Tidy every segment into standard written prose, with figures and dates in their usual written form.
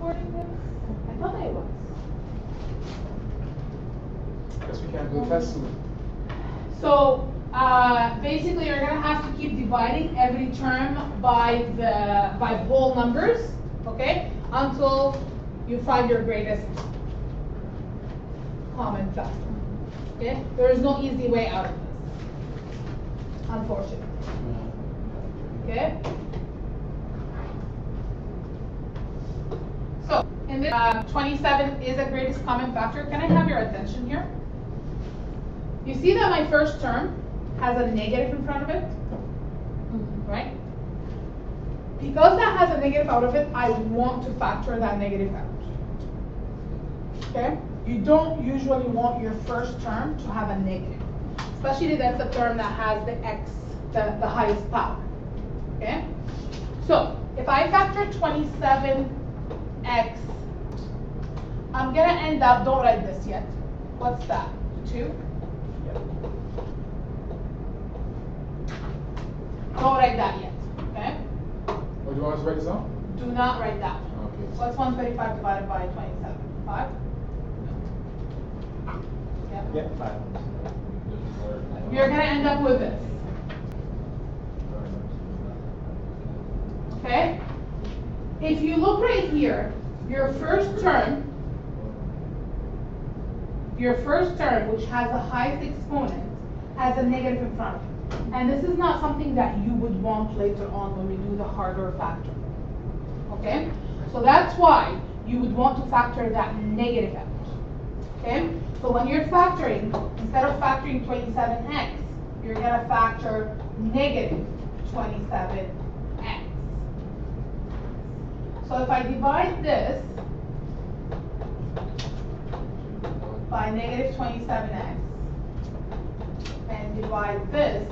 recording this? I thought I was. Guess we can't do a test soon. So basically, you're gonna have to keep dividing every term by whole numbers, okay, until you find your greatest common factor. Okay, there is no easy way out of this, unfortunately. Okay. So in this 27 is a greatest common factor. Can I have your attention here? You see that my first term has a negative in front of it, right? Because that has a negative out of it, I want to factor that negative out. Okay? You don't usually want your first term to have a negative, especially if that's a term that has the x, the highest power. Okay? So if I factor 27x, I'm gonna end up, don't write this yet. What's that? 2? Don't write that yet, okay? Oh, do you want us to write this down? Do not write that. Okay. What's 135 divided by 27? 5? Yeah, 5. You're going to end up with this. Okay? If you look right here, your first term, which has the highest exponent, has a negative in front of it. And this is not something that you would want later on when we do the harder factor. Okay? So that's why you would want to factor that negative out. Okay? So when you're factoring, instead of factoring 27x, you're going to factor negative 27x. So if I divide this by negative 27x, and divide this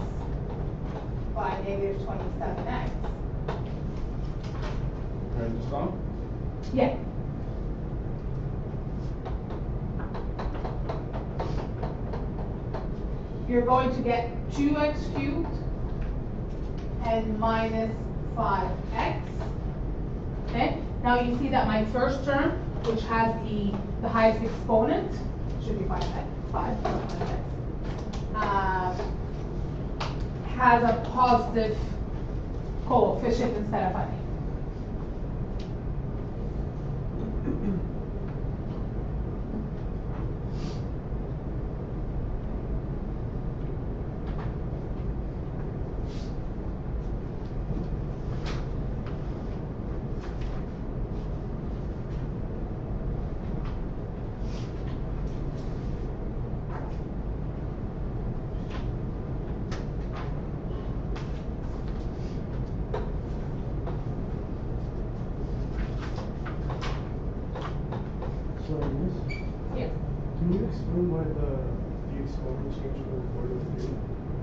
by negative 27x. Write this down? Yeah. You're going to get 2x cubed and minus 5x. Okay? Now you see that my first term, which has the highest exponent, should be 5x, has a positive coefficient instead of a negative. Yes. Can you explain why the exponent changed from 4 to 3?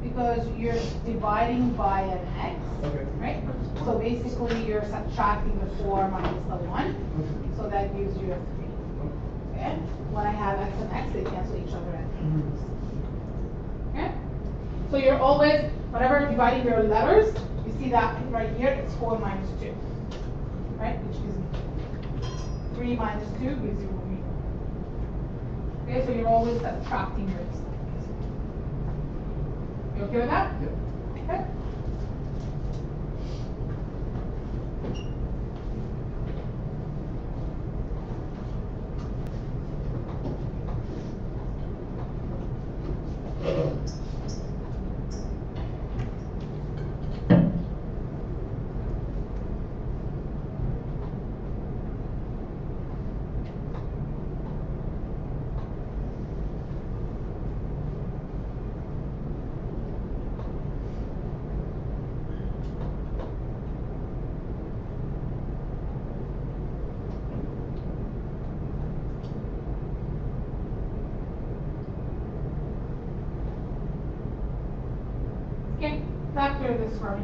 Because you're dividing by an x, Okay. right? So basically you're subtracting the 4 minus the 1, Okay. so that gives you a 3. Okay? When I have x and x, they cancel each other out. Okay? So you're always, whenever dividing your letters, you see that right here, it's 4 minus 2. Right? Which gives me 3 minus 2 gives you 3. Okay, so you're always subtracting your exponents. You okay with that? Yep. Okay. Okay, factor this for me.